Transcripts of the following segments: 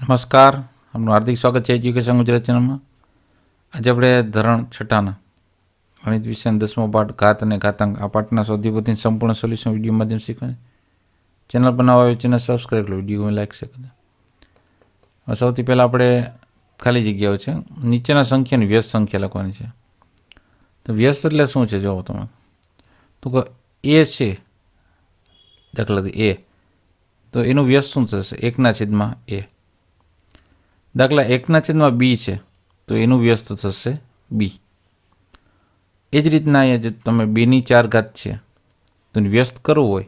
નમસ્કાર, આપનું હાર્દિક સ્વાગત છે એજ્યુકેશન ગુજરાત ચેનલમાં. આજે આપણે ધોરણ 6ના ગણિત વિષયનો 10મો પાઠ ઘાત અને ઘાતાંક આ પાઠના સ્વાધ્યાયપોથીનું સંપૂર્ણ સોલ્યુશન વિડીયો માધ્યમ શીખવાને. ચેનલ પર નવા હોય ચેનલ સબસ્ક્રાઈબ કરો, વિડીયો લાઈક શેર કરો. સૌથી પહેલાં આપણે ખાલી જગ્યાઓ છે, નીચેના સંખ્યાની વ્યસ્ત સંખ્યા લખવાની છે. તો વ્યસ્ત એટલે શું છે જોવો તમે. તો કે એ છે, દાખલા એ, તો એનું વ્યસ્ત શું થશે? 1/a. દાખલા 1/b છે, તો એનું વ્યસ્ત થશે b. એ જ રીતના અહીંયા જો તમે 2/4 છે, તો એનું વ્યસ્ત કરવું હોય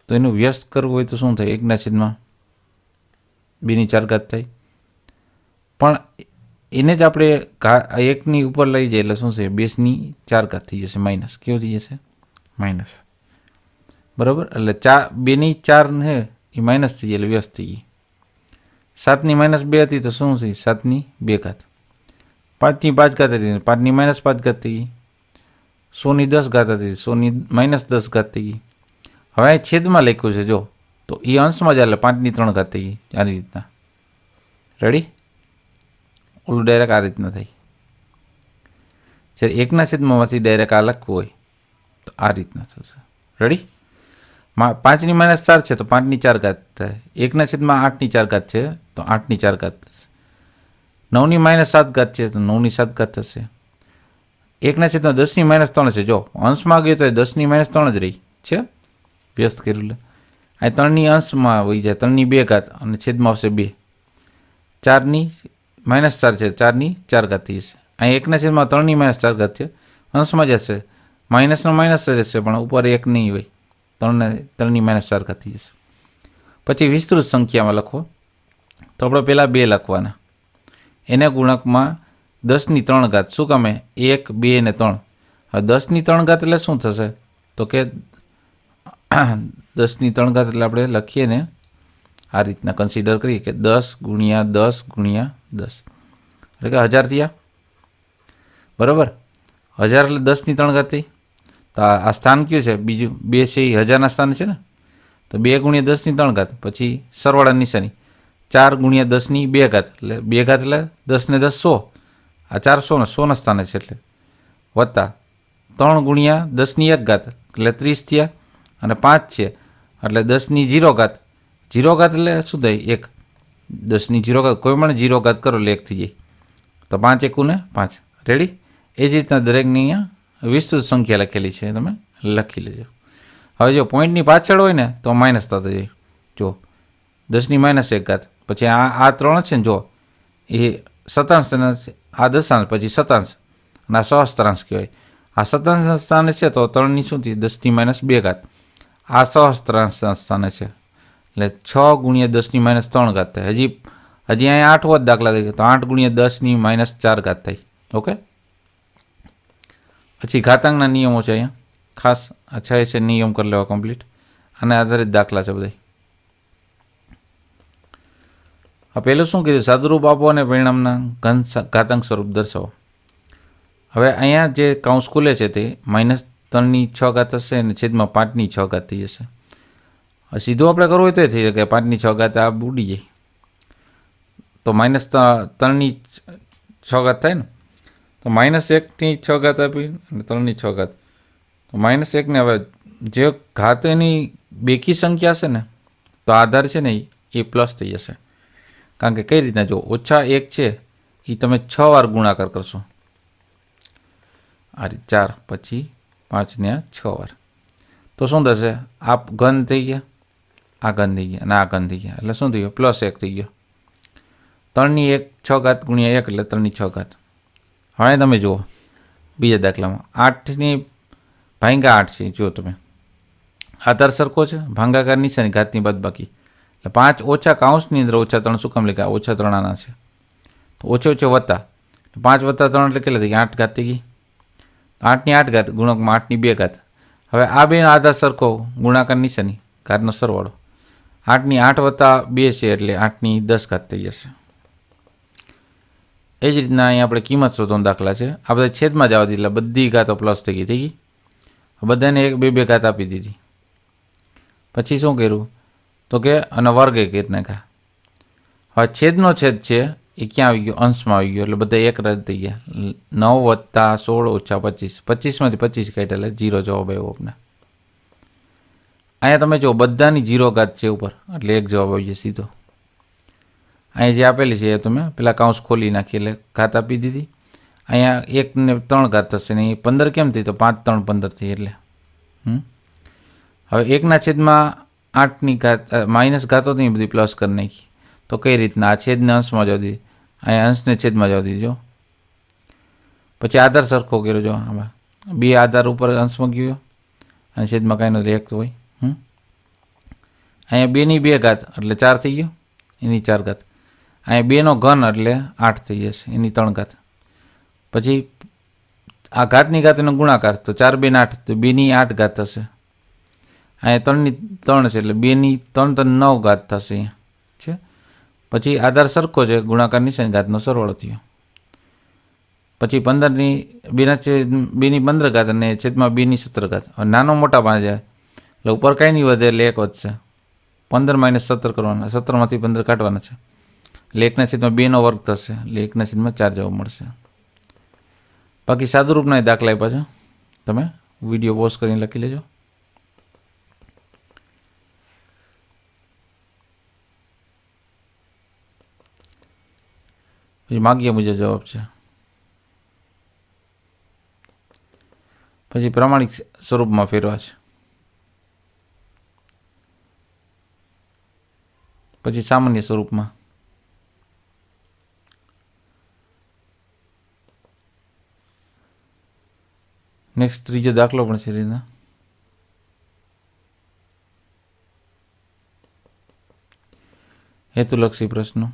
તો એનું વ્યસ્ત કરવું હોય તો શું થાય? 1/2/4 થાય. પણ એને જ આપણે એકની ઉપર લઈ જાય એટલે શું છે? 2/4 થઈ જશે, માઇનસ. કેવું થઈ જશે? માઇનસ. બરાબર. એટલે 2/4 છે એ માઇનસ થઈ જાય એટલે વ્યસ્ત થઈ ગઈ. 7/-2 હતી તો શું છે? 7/2. 5/5 હતી 5/-5 થઈ ગઈ. 100/10 હતી 100/-10 થઈ ગઈ. હવે અહીં છેદમાં લખ્યું છે જો, તો એ અંશમાં જ એટલે 5/3 થઈ ગઈ. આ રીતના. રેડી? ઓલું ડાયરેક્ટ આ રીતના થાય. જ્યારે 1/છેદમાંથી ડાયરેક્ટ આ લખવું હોય તો આ રીતના થશે. રેડી? 5/-4 છે તો 5/4 થાય. 1/8/4 છે તો 8/4 થશે. 9/-7 છે તો 9/7 થશે. 1/10/-3 છે. જો અંશમાં ગયો તો 10/-3 જ રહી છે, વ્યસ્ત કર્યું એટલે. આ 3ની અંશમાં વહી જાય, 3/2 અને છેદમાં આવશે 2. 4/-4 છે, 4/4 થઈ જશે. અહીં 1/3/-4 છે, અંશમાં જ હશે, માઇનસનો માઇનસ જ રહેશે, પણ ઉપર 1 નહીં હોય. 3/-4 થઈ જશે. પછી વિસ્તૃત સંખ્યામાં લખો તો આપણે પહેલાં 2 લખવાના, એના ગુણકમાં 10/3. શું કામે? 1, 2 અને 3. હવે 10/3 એટલે શું થશે? તો કે 10/3 એટલે આપણે લખીએ ને આ રીતના કન્સિડર કરીએ કે 10 × 10 × 10 એટલે કે 1000 થયા. બરાબર? 1000 એટલે 10/3 થઈ. તો આ સ્થાન કયું છે? બીજું 2 છે એ 1000ના સ્થાન છે ને, તો 2 × 10/3. પછી સરવાળા નિશાની 4 × 10/2 એટલે 2 ઘાત એટલે 10 ને 10 100. આ 100ના સ્થાને છે એટલે વત્તા 3 × 10/1 એટલે 30 થયા. અને 5 છે એટલે 10/0. 0 ઘાત એટલે શું થાય? 1. 10/0 કોઈ પણ 0 ઘાત કરો એટલે 1 થઈ જાય. તો 5 × 1 = 5. રેડી? એ જ રીતના દરેકની અહીંયા વિસ્તૃત સંખ્યા લખેલી છે, તમે લખી લેજો. હવે જો પોઈન્ટની પાછળ હોય ને તો માઇનસ થતો જાય. જો 10/-1. પછી આ 3 છે ને, જો એ શતાંશ, આ દશાંશ, પછી શતાંશ અને આ સહસ્ત્રાંશ કહેવાય. આ શતાંશના સ્થાને છે તો 3ની શું થઈ? 10/-2. આ સહસ્ત્રાંશના સ્થાને છે એટલે 6 × 10/-3 થાય. હજી અહીંયા 8 વધ દાખલા તરીકે તો 8 × 10/-4 થાય. ઓકે. પછી ઘાતાંકના નિયમો છે અહીંયા ખાસ. આ 6 છે નિયમ કરી લેવા કમ્પ્લીટ. આને આધારિત દાખલા છે બધા. આ પહેલું શું કીધું? સાદુરૂપ આપો અને પરિણામના ઘાતાંક સ્વરૂપ દર્શાવો. હવે અહીંયા જે કૌંસ ખુલે છે તે -3/6 હશે અને છેદમાં 5/6 થઈ જશે. સીધું આપણે કરવું હોય તો થઈ શકે, 5/6 આ ઉડી જાય તો -3/6 થાય ને. તો -1/6 આપી અને 3/6. તો -1 ને હવે જે ઘાત એની બેકી સંખ્યા હશે ને તો આધાર છે ને એ પ્લસ થઈ જશે. કારણ કે કઈ રીતના? જો -1 છે એ તમે 6 વાર ગુણાકાર કરશો, આ રીતે 4, પછી 5 ને 6 વાર, તો શું થશે? આ ઘન થઈ ગયા, આ ઘન થઈ ગયા અને આ ઘન થઈ ગયા એટલે શું થઈ ગયું? +1 થઈ ગયો. 3/6 × 1 એટલે 3/6. હવે તમે જુઓ બીજા દાખલામાં 8/8 છે. જો તમે આધાર સરખો છે, ભાંગાકાર નિશાની, ઘાતની બાદબાકી એટલે 5 ઓછા કૌંસની અંદર -3 શું કામ લખ્યા? -3 આના છે તો ઓછે વત્તા 5 + 3 એટલે કેટલા થઈ ગયા? 8 થઈ ગઈ. 8/8 ગુણકમાં 8/2. હવે આ બે આધાર સરખો, ગુણાકાર નિશાની, ઘાતનો સરવાળો. 8/8 + 2 છે એટલે 8/10 થઈ જશે. એ જ રીતના અહીંયા આપણે કિંમત શોધવાનો દાખલા છે. આ બધા છેદમાં જ આવતી એટલે બધી ઘાતો પ્લસ થઈ ગઈ. બધાને 1-2 ઘાત આપી દીધી. પછી શું કર્યું? તો કે અને વર્ગ 1 નાખ્યા. હવે છેદનો છેદ છે એ ક્યાં આવી ગયો? અંશમાં આવી ગયો, એટલે બધા એક રદ થઈ ગયા. 9 + 16 - 25, 25માંથી 25 કાઢ્યા એટલે 0 જવાબ આવ્યો આપણે. અહીંયા તમે જો બધાની 0 ઘાત છે ઉપર, એટલે એક જવાબ આવી જાય સીધો. અહીંયા જે આપેલી છે એ તમે પેલા કૌંસ ખોલી નાખી એટલે ઘાત આપી દીધી. અહીંયા 1 ને 3 ઘાત થશે ને એ 15 કેમ થઈ? તો 5 3 15 થઈ એટલે. હવે 1/8ની ઘાત માઇનસ ઘાતો તો બધી પ્લસ કરી નાખી. તો કઈ રીતના? આ છેદને અંશમાં જવા દીધી, અહીંયા અંશને છેદમાં જવા દીધો. પછી આધાર સરખો કર્યો, જો આમાં 2 આધાર ઉપર અંશમાં ગયો અને છેદમાં કાંઈ નથી, એક તો હોય. અહીંયા 2ની 2 ઘાત એટલે 4 થઈ ગયો, એની 4 ઘાત. અહીંયા 2નો ઘન એટલે 8 થઈ જશે, એની 3 ઘાત. પછી આ ઘાતની ઘાત એનો ગુણાકાર, તો 4 2 8, તો 2ની 8 ઘાત થશે. અહીંયા 3ની 3 છે એટલે 2ની 3 3 9 ઘાત થશે અહીંયા છે. પછી આધાર સરખો છે, ગુણાકાર નિશાની ઘાતનો સરવાળો થયો. પછી 15ની 2ની 15 ઘાત અને છેદમાં 2ની 17 ઘાત. હવે નાનો મોટા પાસે જાય એટલે ઉપર કાંઈ નહીં વધે એટલે 1 વધશે. 15 - 17 કરવાના, 17માંથી 15 કાઢવાના છે એટલે 1/2નો વર્ગ થશે, એટલે 1/4 જવાબ મળશે. બાકી સાદુરૂપના દાખલા આપ્યા છે, તમે વિડીયો પોઝ કરીને લખી લેજો. પછી માગ્યા મુજબ જવાબ છે. પછી પ્રમાણિક સ્વરૂપમાં ફેરવા છે. પછી સામાન્ય સ્વરૂપમાં. નેક્સ્ટ ત્રીજો દાખલો પણ છે રીતના. હેતુલક્ષી પ્રશ્નો.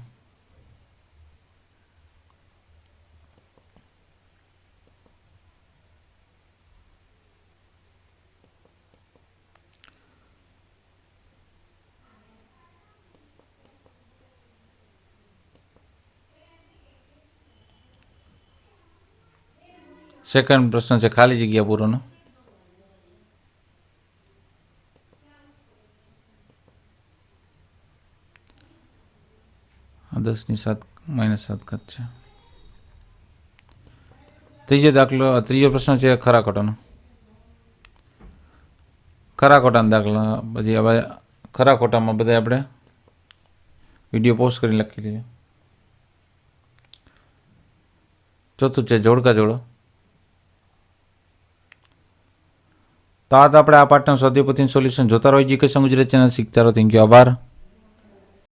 સેકન્ડ પ્રશ્ન છે ખાલી જગ્યા પૂરોનો. -10 -7 ઘાત છે. ત્રીજો પ્રશ્ન છે ખરા ખોટાનો. ખરા ખોટાના દાખલા પછી હવે ખરા ખોટામાં બધા આપણે વિડીયો પોસ્ટ કરીને લખી લઈએ. ચોથું છે જોડકા જોડો. તો આ તો આપણે આ પાઠનું સ્વાધ્યાય પોથીનું સોલ્યુશન જોતા રહો. એજ્યુકેશન ગુજરાતી ચેનલ શીખતા રહો. થેન્ક યુ, આભાર.